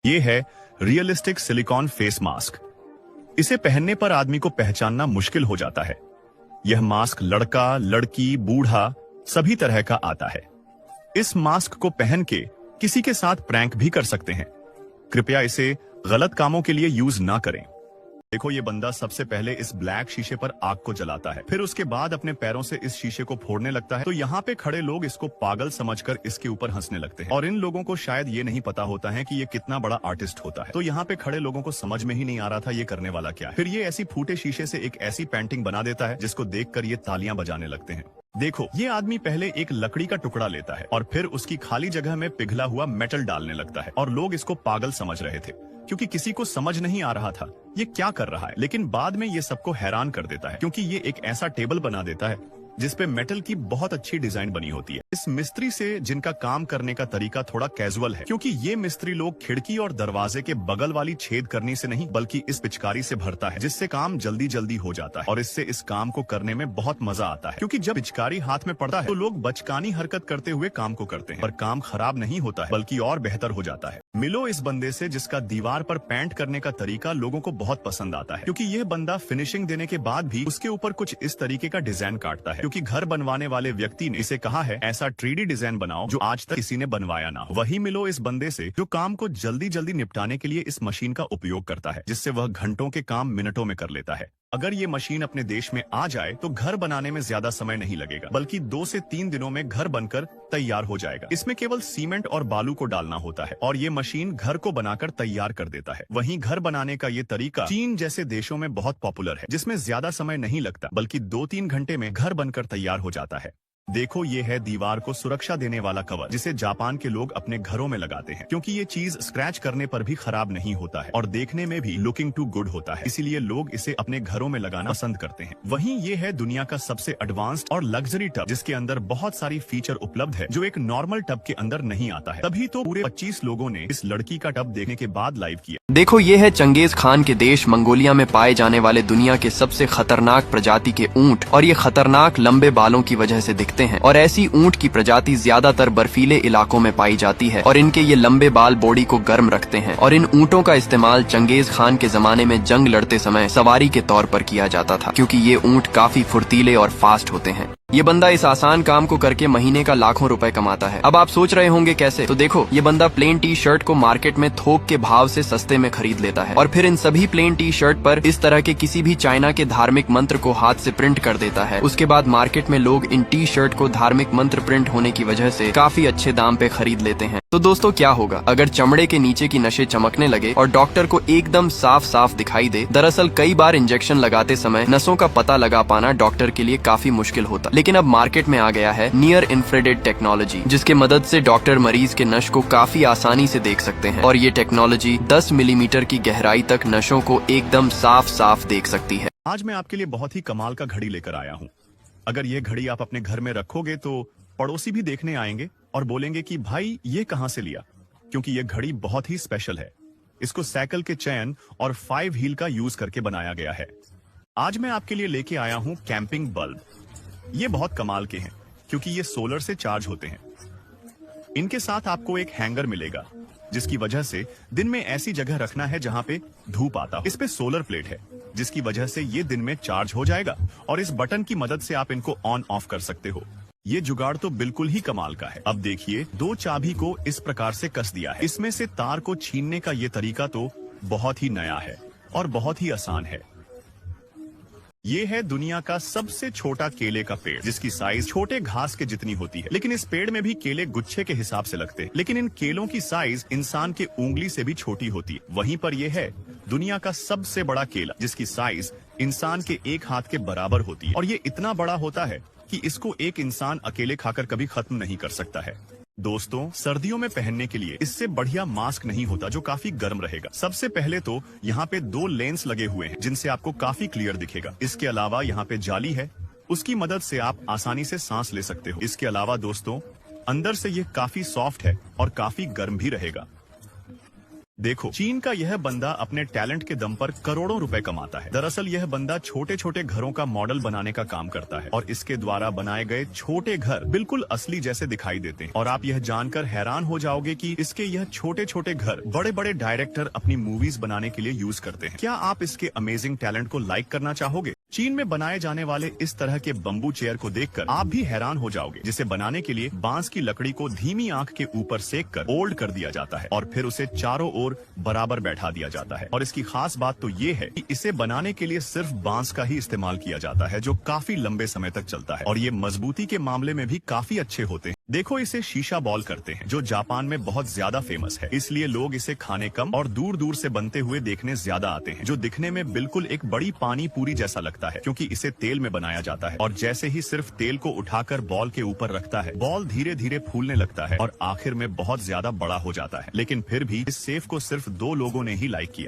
ये है realistic silicon face mask. इसे पहनने पर आदमी को पहचानना मुश्किल हो जाता है। यह मास्क लड़का, लड़की, बूढ़ा सभी तरह का आता है। इस मास्क को पहन के किसी के साथ प्रैंक भी कर सकते हैं। कृपया इसे गलत कामों के लिए यूज ना करें। देखो, ये बंदा सबसे पहले इस ब्लैक शीशे पर आग को जलाता है, फिर उसके बाद अपने पैरों से इस शीशे को फोड़ने लगता है। तो यहाँ पे खड़े लोग इसको पागल समझकर इसके ऊपर हंसने लगते हैं और इन लोगों को शायद ये नहीं पता होता है कि ये कितना बड़ा आर्टिस्ट होता है। तो यहाँ पे खड़े लोगों को समझ में ही नहीं आ रहा था ये करने वाला क्या है। फिर ये ऐसी फूटे शीशे से एक ऐसी पेंटिंग बना देता है जिसको देखकर ये तालियां बजाने लगते हैं। देखो, ये आदमी पहले एक लकड़ी का टुकड़ा लेता है और फिर उसकी खाली जगह में पिघला हुआ मेटल डालने लगता है और लोग इसको पागल समझ रहे थे क्योंकि किसी को समझ नहीं आ रहा था ये क्या कर रहा है। लेकिन बाद में ये सबको हैरान कर देता है क्योंकि ये एक ऐसा टेबल बना देता है जिसपे मेटल की बहुत अच्छी डिजाइन बनी होती है। इस मिस्त्री से जिनका काम करने का तरीका थोड़ा कैजुअल है क्योंकि ये मिस्त्री लोग खिड़की और दरवाजे के बगल वाली छेद करनी से नहीं बल्कि इस पिचकारी से भरता है जिससे काम जल्दी जल्दी हो जाता है और इससे इस काम को करने में बहुत मजा आता है क्योंकि जब पिचकारी हाथ में पड़ता है तो लोग बचकानी हरकत करते हुए काम को करते हैं पर काम खराब नहीं होता है बल्कि और बेहतर हो जाता है। मिलो इस बंदे से जिसका दीवार पर पेंट करने का तरीका लोगों को बहुत पसंद आता है क्योंकि यह बंदा फिनिशिंग देने के बाद भी उसके ऊपर कुछ इस तरीके का डिजाइन काटता है क्योंकि घर बनवाने वाले व्यक्ति ने इसे कहा है ऐसा 3D डिजाइन बनाओ जो आज तक किसी ने बनवाया ना हो। वही मिलो इस बंदे से जो काम को जल्दी जल्दी निपटाने के लिए इस मशीन का उपयोग करता है जिससे वह घंटों के काम मिनटों में कर लेता है। अगर ये मशीन अपने देश में आ जाए तो घर बनाने में ज्यादा समय नहीं लगेगा बल्कि 2 से 3 दिनों में घर बनकर तैयार हो जाएगा। इसमें केवल सीमेंट और बालू को डालना होता है और ये मशीन घर को बनाकर तैयार कर देता है। वहीं घर बनाने का ये तरीका चीन जैसे देशों में बहुत पॉपुलर है जिसमें ज्यादा समय नहीं लगता बल्कि 2-3 घंटे में घर बनकर तैयार हो जाता है। देखो, ये है दीवार को सुरक्षा देने वाला कवर जिसे जापान के लोग अपने घरों में लगाते हैं क्योंकि ये चीज स्क्रैच करने पर भी खराब नहीं होता है और देखने में भी लुकिंग टू गुड होता है, इसीलिए लोग इसे अपने घरों में लगाना पसंद करते हैं। वहीं ये है दुनिया का सबसे एडवांस्ड और लग्जरी टब जिसके अंदर बहुत सारी फीचर उपलब्ध है जो एक नॉर्मल टब के अंदर नहीं आता है। तभी तो पूरे 25 लोगों ने इस लड़की का टब देखने के बाद लाइव किया। देखो, ये है चंगेज खान के देश मंगोलिया में पाए जाने वाले दुनिया के सबसे खतरनाक प्रजाति के ऊंट और ये खतरनाक लंबे बालों की वजह से दिखते हैं और ऐसी ऊंट की प्रजाति ज्यादातर बर्फीले इलाकों में पाई जाती है और इनके ये लंबे बाल बॉडी को गर्म रखते हैं और इन ऊंटों का इस्तेमाल चंगेज खान के जमाने में जंग लड़ते समय सवारी के तौर पर किया जाता था क्योंकि ये ऊंट काफी फुर्तीले और फास्ट होते हैं। ये बंदा इस आसान काम को करके महीने का लाखों रुपए कमाता है। अब आप सोच रहे होंगे कैसे, तो देखो, ये बंदा प्लेन टी शर्ट को मार्केट में थोक के भाव से सस्ते में खरीद लेता है और फिर इन सभी प्लेन टी शर्ट पर इस तरह के किसी भी चाइना के धार्मिक मंत्र को हाथ से प्रिंट कर देता है। उसके बाद मार्केट में लोग इन टी शर्ट को धार्मिक मंत्र प्रिंट होने की वजह से काफी अच्छे दाम पे खरीद लेते हैं। तो दोस्तों, क्या होगा अगर चमड़े के नीचे की नसें चमकने लगे और डॉक्टर को एकदम साफ साफ दिखाई दे। दरअसल कई बार इंजेक्शन लगाते समय नसों का पता लगा पाना डॉक्टर के लिए काफी मुश्किल होता, लेकिन अब मार्केट में आ गया है नियर इंफ्रारेड टेक्नोलॉजी जिसके मदद से डॉक्टर मरीज के नस को काफी आसानी से देख सकते हैं और ये टेक्नोलॉजी 10 मिलीमीटर की गहराई तक नसों को एकदम साफ साफ देख सकती है। आज मैं आपके लिए बहुत ही कमाल का घड़ी लेकर आया हूँ। अगर ये घड़ी आप अपने घर में रखोगे तो पड़ोसी भी देखने आएंगे और बोलेंगे कि भाई ये कहां से लिया, क्योंकि ये घड़ी बहुत ही स्पेशल है। इसको साइकिल के चैन और 5 व्हील का यूज करके बनाया गया है। आज मैं आपके लिए लेके आया हूं कैंपिंग बल्ब। ये बहुत कमाल के हैं क्योंकि ये सोलर से चार्ज होते हैं। इनके साथ आपको एक हैंगर मिलेगा जिसकी वजह से दिन में ऐसी जगह रखना है जहां पे धूप आता हो। इस पे सोलर प्लेट है जिसकी वजह से ये दिन में चार्ज हो जाएगा और इस बटन की मदद से आप इनको ऑन ऑफ कर सकते हो। ये जुगाड़ तो बिल्कुल ही कमाल का है। अब देखिए, 2 चाबी को इस प्रकार से कस दिया है। इसमें से तार को छीनने का ये तरीका तो बहुत ही नया है और बहुत ही आसान है। ये है दुनिया का सबसे छोटा केले का पेड़ जिसकी साइज छोटे घास के जितनी होती है, लेकिन इस पेड़ में भी केले गुच्छे के हिसाब से लगते हैं, लेकिन इन केलों की साइज इंसान के उंगली से भी छोटी होती है। वहीं पर यह है दुनिया का सबसे बड़ा केला जिसकी साइज इंसान के एक हाथ के बराबर होती है और ये इतना बड़ा होता है कि इसको एक इंसान अकेले खाकर कभी खत्म नहीं कर सकता है। दोस्तों, सर्दियों में पहनने के लिए इससे बढ़िया मास्क नहीं होता जो काफी गर्म रहेगा। सबसे पहले तो यहाँ पे 2 लेंस लगे हुए हैं जिनसे आपको काफी क्लियर दिखेगा। इसके अलावा यहाँ पे जाली है, उसकी मदद से आप आसानी से सांस ले सकते हो। इसके अलावा दोस्तों, अंदर से ये काफी सॉफ्ट है और काफी गर्म भी रहेगा। देखो, चीन का यह बंदा अपने टैलेंट के दम पर करोड़ों रुपए कमाता है। दरअसल यह बंदा छोटे छोटे घरों का मॉडल बनाने का काम करता है और इसके द्वारा बनाए गए छोटे घर बिल्कुल असली जैसे दिखाई देते हैं। और आप यह जानकर हैरान हो जाओगे कि इसके यह छोटे छोटे घर बड़े बड़े डायरेक्टर अपनी मूवीज बनाने के लिए यूज करते हैं। क्या आप इसके अमेजिंग टैलेंट को लाइक करना चाहोगे? चीन में बनाए जाने वाले इस तरह के बम्बू चेयर को देखकर आप भी हैरान हो जाओगे, जिसे बनाने के लिए बांस की लकड़ी को धीमी आंख के ऊपर सेककर ओल्ड कर दिया जाता है और फिर उसे चारों ओर बराबर बैठा दिया जाता है। और इसकी खास बात तो ये है कि इसे बनाने के लिए सिर्फ बांस का ही इस्तेमाल किया जाता है, जो काफी लंबे समय तक चलता है और ये मजबूती के मामले में भी काफी अच्छे होते हैं। देखो, इसे शीशा बॉल करते हैं, जो जापान में बहुत ज्यादा फेमस है। इसलिए लोग इसे खाने कम और दूर दूर से बनते हुए देखने ज्यादा आते हैं, जो दिखने में बिल्कुल एक बड़ी पानी पूरी जैसा लगता है, क्योंकि इसे तेल में बनाया जाता है। और जैसे ही सिर्फ तेल को उठाकर बॉल के ऊपर रखता है, बॉल धीरे धीरे फूलने लगता है और आखिर में बहुत ज्यादा बड़ा हो जाता है। लेकिन फिर भी इस सेफ को सिर्फ 2 लोगों ने ही लाइक किया।